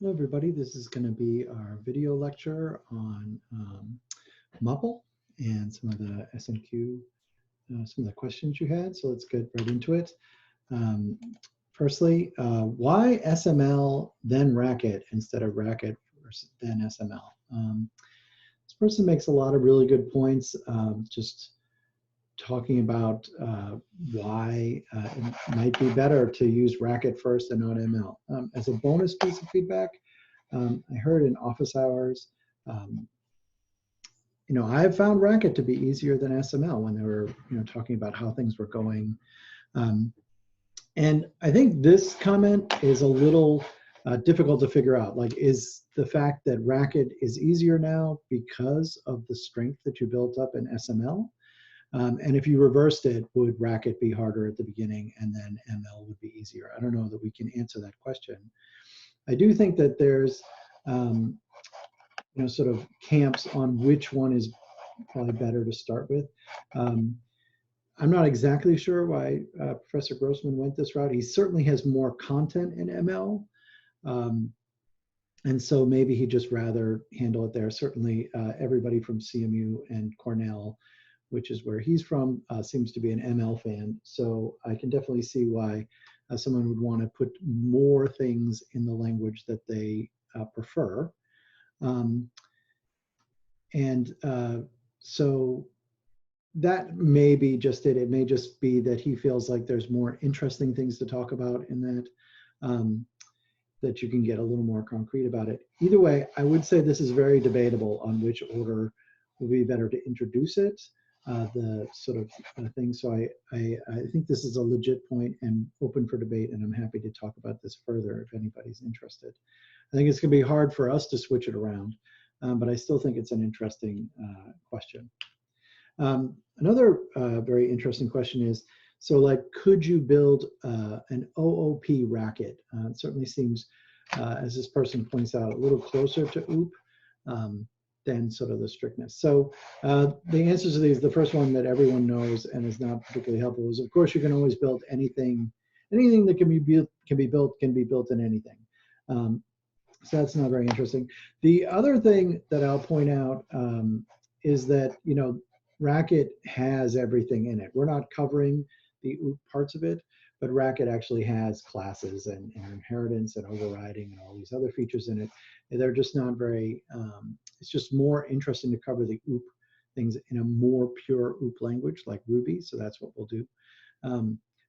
Hello, everybody. This is going to be our video lecture on MUPL and some of the SNQ, some of the questions you had. So let's get right into it. Firstly, why SML then Racket instead of Racket then SML? This person makes a lot of really good points, just talking about why it might be better to use Racket first and not ML. As a bonus piece of feedback, I heard in office hours, I've found Racket to be easier than SML when they were, talking about how things were going. And I think this comment is a little difficult to figure out. Like, is the fact that Racket is easier now because of the strength that you built up in SML? And if you reversed it, would Racket be harder at the beginning and then ML would be easier? I don't know that we can answer that question. I do think that there's, sort of camps on which one is probably better to start with. I'm not exactly sure why Professor Grossman went this route. He certainly has more content in ML. And so maybe he'd just rather handle it there. Certainly everybody from CMU and Cornell, which is where he's from, seems to be an ML fan. So I can definitely see why someone would want to put more things in the language that they prefer. So that may be just it. It may just be that he feels like there's more interesting things to talk about in that, that you can get a little more concrete about it. Either way, I would say this is very debatable on which order would be better to introduce it. The sort of thing. So I think this is a legit point and open for debate, and I'm happy to talk about this further if anybody's interested. I think it's going to be hard for us to switch it around, but I still think it's an interesting question. Another very interesting question is, so like, could you build an OOP Racket? It certainly seems, as this person points out, a little closer to OOP. Than sort of the strictness. So the answers to these, the first one that everyone knows and is not particularly helpful is, of course, you can always build anything that can be built in anything. So that's not very interesting. The other thing that I'll point out is that, Racket has everything in it. We're not covering the OOP parts of it, but Racket actually has classes and inheritance and overriding and all these other features in it. They're just not very, it's just more interesting to cover the OOP things in a more pure OOP language like Ruby, so that's what we'll do.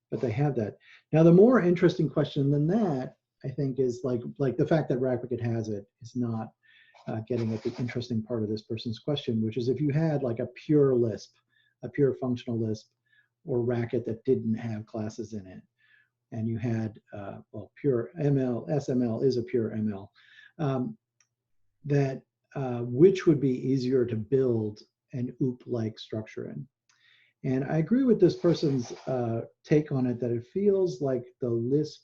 But they have that. Now, the more interesting question than that, I think, is like the fact that Racket has it is not getting at the interesting part of this person's question, which is if you had like a pure Lisp, a pure functional Lisp, or Racket that didn't have classes in it, and you had, pure ML, SML is a pure ML, which would be easier to build an OOP-like structure in. And I agree with this person's take on it, that it feels like the Lisp,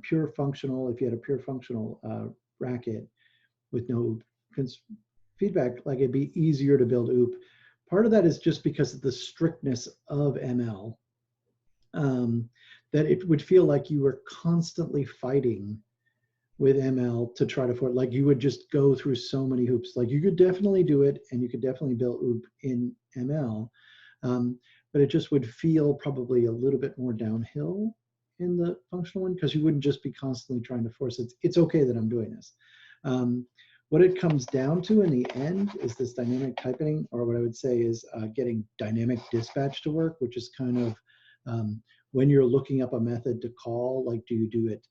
pure functional, if you had a pure functional Racket with no feedback, like it'd be easier to build OOP. Part of that is just because of the strictness of ML, that it would feel like you were constantly fighting with ML to try to like you would just go through so many hoops. Like you could definitely do it and you could definitely build OOP in ML, but it just would feel probably a little bit more downhill in the functional one because you wouldn't just be constantly trying to force it. It's okay that I'm doing this. What it comes down to in the end is this dynamic typing, or what I would say is getting dynamic dispatch to work, which is kind of when you're looking up a method to call, like do you do it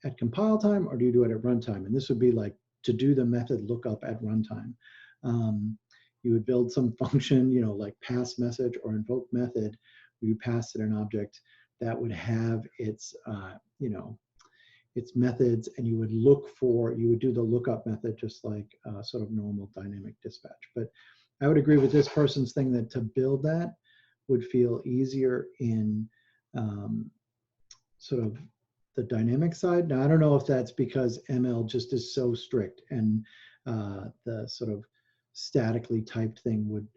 at compile time or do you do it at runtime? And this would be like to do the method lookup at runtime. You would build some function, like pass message or invoke method, where you pass it an object that would have its, its methods, and you would do the lookup method just like sort of normal dynamic dispatch. But I would agree with this person's thing that to build that would feel easier in sort of the dynamic side. Now, I don't know if that's because ML just is so strict and the sort of statically typed thing would,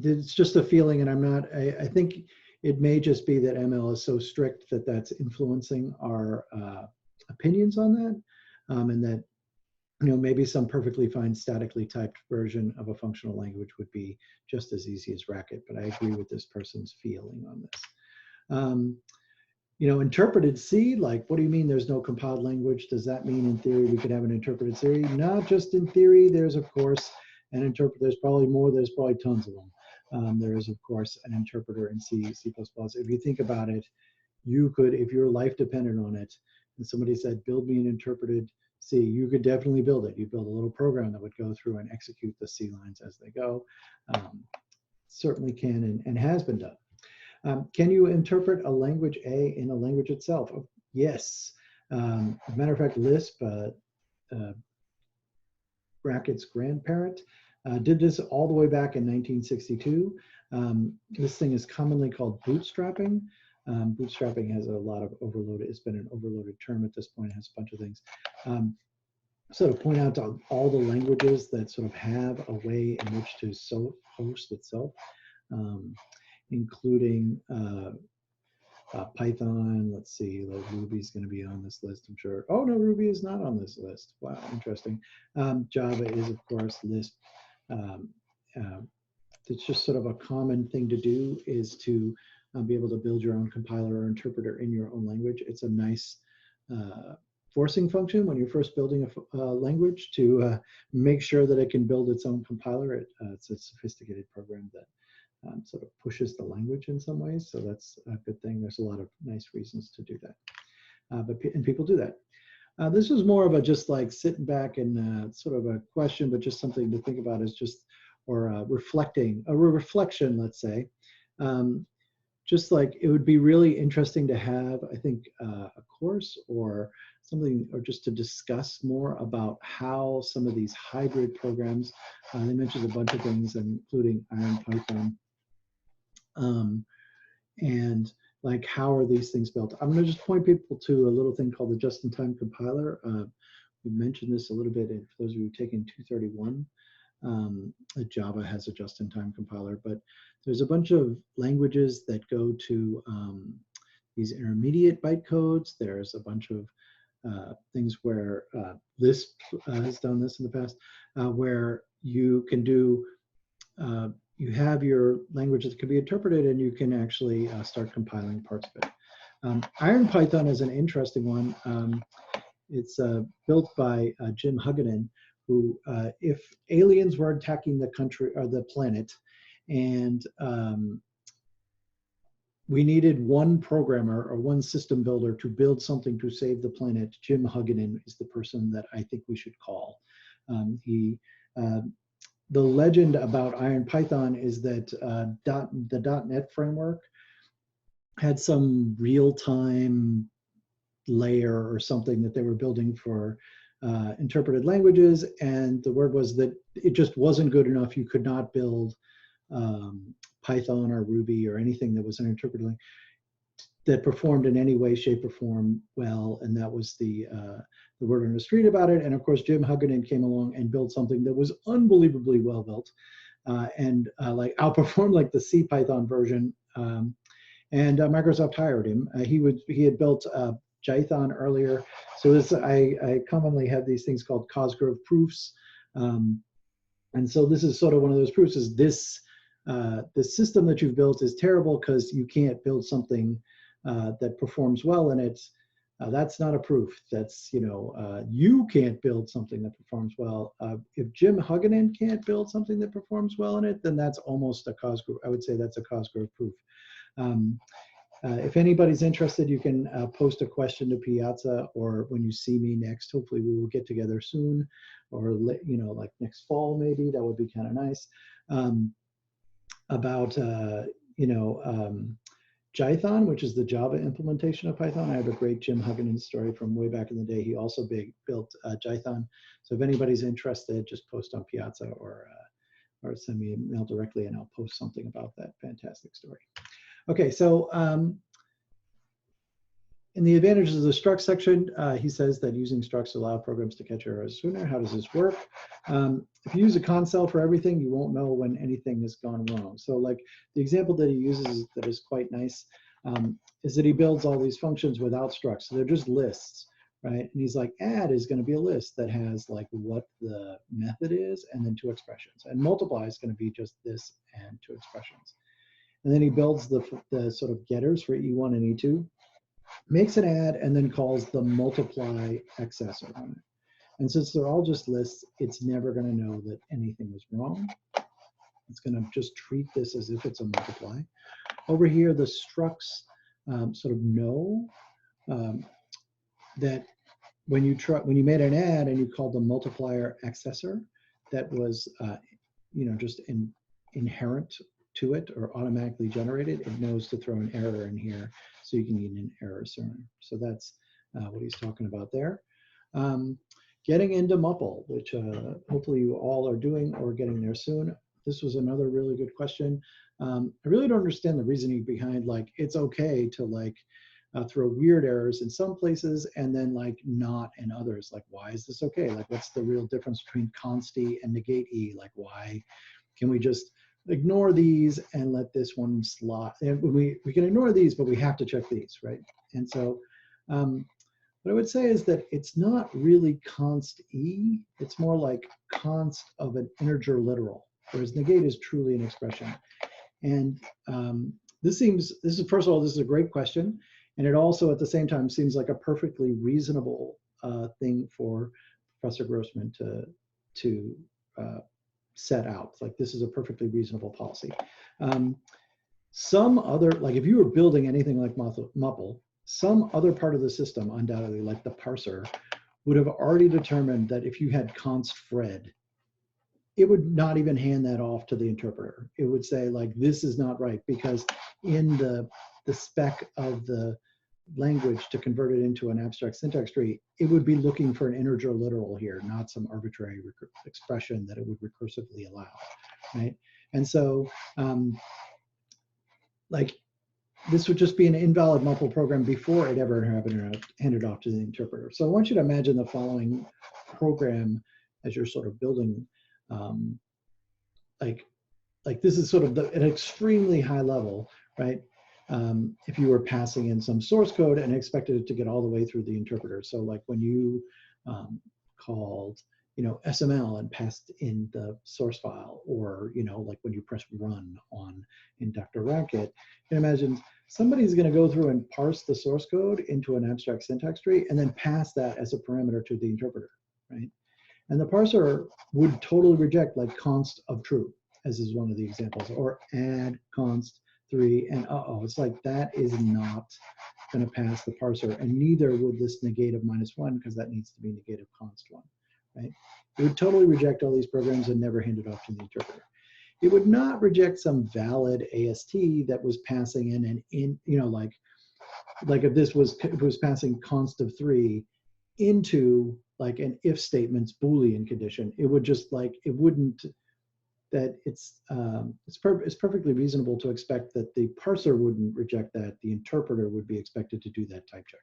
it's just a feeling, and I think it may just be that ML is so strict that that's influencing our opinions on that, and that maybe some perfectly fine statically typed version of a functional language would be just as easy as Racket. But I agree with this person's feeling on this. Interpreted C, like, what do you mean there's no compiled language? Does that mean in theory we could have an interpreted C? Not just in theory. There's, of course, an interpreter. There's probably more. There's probably tons of them. There is, of course, an interpreter in C, C++. If you think about it, you could, if your life depended on it, and somebody said, build me an interpreted C, you could definitely build it. You build a little program that would go through and execute the C lines as they go. Certainly can and has been done. Can you interpret a language A in a language itself? Oh, yes. As a matter of fact, Lisp, Racket's grandparent, did this all the way back in 1962. This thing is commonly called bootstrapping. Bootstrapping has a lot of overloaded, it's been an overloaded term at this point, it has a bunch of things. So to point out to all the languages that sort of have a way in which to host itself, including Python. Let's see, like Ruby's going to be on this list, I'm sure. Oh, no, Ruby is not on this list. Wow, interesting. Java is, of course, Lisp. It's just sort of a common thing to do is to be able to build your own compiler or interpreter in your own language. It's a nice forcing function when you're first building a language to make sure that it can build its own compiler. It's a sophisticated program that sort of pushes the language in some ways. So that's a good thing. There's a lot of nice reasons to do that. And people do that. This was more of a just like sitting back and sort of a question, but just something to think about is just, or reflecting, a reflection, let's say. Just like it would be really interesting to have, I think, a course or something, or just to discuss more about how some of these hybrid programs, they mentioned a bunch of things, including Iron Python, and like how are these things built. I'm going to just point people to a little thing called the just-in-time compiler. We mentioned this a little bit, and for those of you who've taken 231, Java has a just-in-time compiler, but there's a bunch of languages that go to these intermediate bytecodes. There's a bunch of things where Lisp has done this in the past, where you can do, you have your language that can be interpreted and you can actually start compiling parts of it. Iron Python is an interesting one. It's built by Jim Hugginen, who, if aliens were attacking the country or the planet, and we needed one programmer or one system builder to build something to save the planet, Jim Hugginen is the person that I think we should call. The legend about Iron Python is that the .NET framework had some real-time layer or something that they were building for interpreted languages, and the word was that it just wasn't good enough. You could not build Python or Ruby or anything that was an interpreted language that performed in any way, shape, or form well, and that was the word on the street about it. And of course, Jim Hugginen came along and built something that was unbelievably well built, and like outperformed like the C Python version. And Microsoft hired him. He had built Jython earlier. So this, I commonly have these things called Cosgrove proofs. And so this is sort of one of those proofs, is this, the system that you've built is terrible because you can't build something that performs well in it. That's not a proof. That's, you can't build something that performs well. If Jim Hugginen can't build something that performs well in it, then that's almost a Cosgrove. I would say that's a Cosgrove proof. If anybody's interested, you can post a question to Piazza, or when you see me next, hopefully we will get together soon, or like next fall maybe, that would be kind of nice, about Jython, which is the Java implementation of Python. I have a great Jim Hugginen story from way back in the day. He also built Jython. So if anybody's interested, just post on Piazza or send me an email directly and I'll post something about that fantastic story. Okay, so in the advantages of the struct section, he says that using structs allow programs to catch errors sooner. How does this work? If you use a console for everything, you won't know when anything has gone wrong. So like the example that he uses that is quite nice is that he builds all these functions without structs. So they're just lists, right? And he's like, add is going to be a list that has like what the method is and then 2 expressions. And multiply is going to be just this and 2 expressions. And then he builds the sort of getters for E1 and E2, makes an add, and then calls the multiply accessor on it. And since they're all just lists, it's never going to know that anything was wrong. It's going to just treat this as if it's a multiply. Over here, the structs sort of know that when you made an add and you called the multiplier accessor, that was just inherent to it or automatically generated, it knows to throw an error in here so you can get an error sooner. So that's what he's talking about there. Getting into MUPL, which hopefully you all are doing or getting there soon. This was another really good question. I really don't understand the reasoning behind like it's okay to like throw weird errors in some places and then like not in others. Like why is this okay? Like what's the real difference between const E and negate E? Like why can we just ignore these and let this one slide? And we can ignore these, but we have to check these, right? And so what I would say is that it's not really const E, it's more like const of an integer literal, whereas negate is truly an expression. And this is, first of all, this is a great question. And it also at the same time seems like a perfectly reasonable thing for Professor Grossman to set out. Like this is a perfectly reasonable policy. Some other, like if you were building anything like MUPL, some other part of the system, undoubtedly like the parser, would have already determined that if you had const Fred, it would not even hand that off to the interpreter. It would say like, this is not right, because in the spec of the language to convert it into an abstract syntax tree, it would be looking for an integer literal here, not some arbitrary expression that it would recursively allow, right? And so like this would just be an invalid MUPL program before it ever handed off to the interpreter. So I want you to imagine the following program as you're sort of building like this is sort of an extremely high level, right? If you were passing in some source code and expected it to get all the way through the interpreter. So like when you called, SML and passed in the source file, or, like when you press run in Dr. Racket, you can imagine somebody's going to go through and parse the source code into an abstract syntax tree and then pass that as a parameter to the interpreter, right? And the parser would totally reject like const of true, as is one of the examples, or add const 3 and it's like that is not going to pass the parser, and neither would this negate of -1 because that needs to be negate of const 1, right? It would totally reject all these programs and never hand it off to the interpreter. It would not reject some valid AST that was passing in and like if this was passing const of 3 into like an if statement's Boolean condition, it would just like, it wouldn't, that it's perfectly reasonable to expect that the parser wouldn't reject that. The interpreter would be expected to do that type check,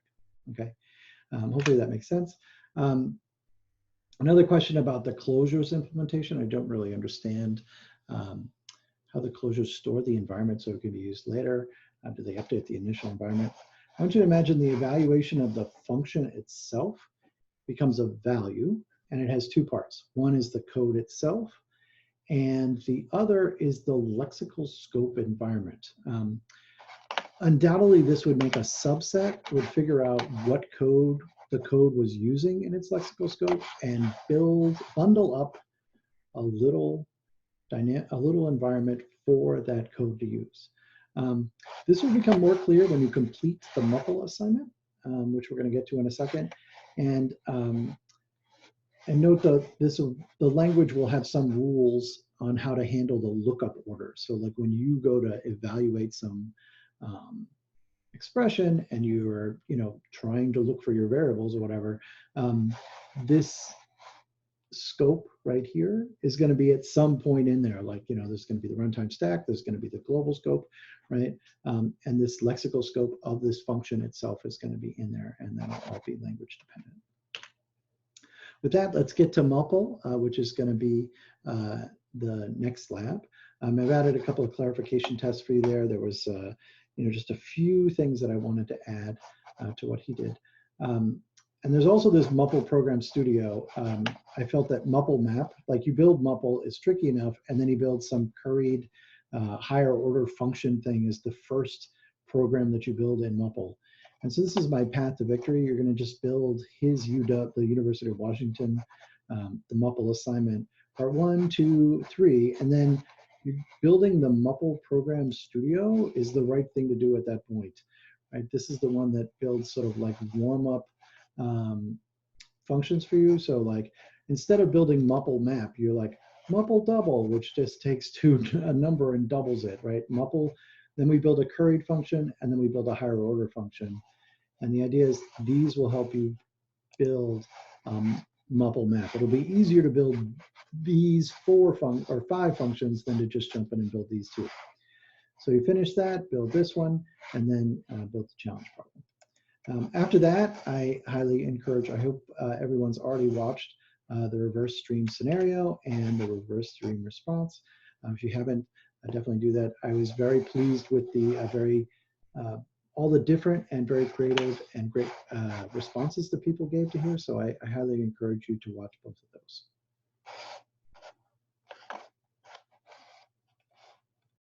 okay? Hopefully that makes sense. Another question about the closures implementation. I don't really understand how the closures store the environment so it can be used later. Do they update the initial environment? I want you to imagine the evaluation of the function itself becomes a value, and it has 2 parts. One is the code itself, and the other is the lexical scope environment. Undoubtedly, this would make a subset, would figure out what code the code was using in its lexical scope and bundle up a little environment for that code to use. This will become more clear when you complete the MUPL assignment, which we're going to get to in a second. And note that the language will have some rules on how to handle the lookup order. So like when you go to evaluate some expression and you're trying to look for your variables or whatever, this scope right here is going to be at some point in there. Like, there's going to be the runtime stack, there's going to be the global scope, right? And this lexical scope of this function itself is going to be in there, and that'll all be language dependent. With that, let's get to MUPL, which is going to be the next lab. I've added a couple of clarification tests for you there. There was, just a few things that I wanted to add to what he did. And there's also this MUPL Program Studio. I felt that MUPL map, like you build MUPL, is tricky enough, and then you build some curried higher order function thing is the first program that you build in MUPL. And so this is my path to victory. You're going to just build his UW, the University of Washington, the MUPL assignment, part 1, 2, 3, and then you're building the MUPL Program Studio is the right thing to do at that point. Right? This is the one that builds sort of like warm-up functions for you. So like instead of building MUPL map, you're like MUPL double, which just takes a number and doubles it, right? MUPL, then we build a curried function, and then we build a higher order function. And the idea is these will help you build MUPL map. It'll be easier to build these 5 functions than to just jump in and build these 2. So you finish that, build this one, and then build the challenge problem. After that, I highly encourage, I hope everyone's already watched the reverse stream scenario and the reverse stream response. If you haven't, definitely do that. I was very pleased with the all the different and very creative and great responses that people gave to here. So I highly encourage you to watch both of those.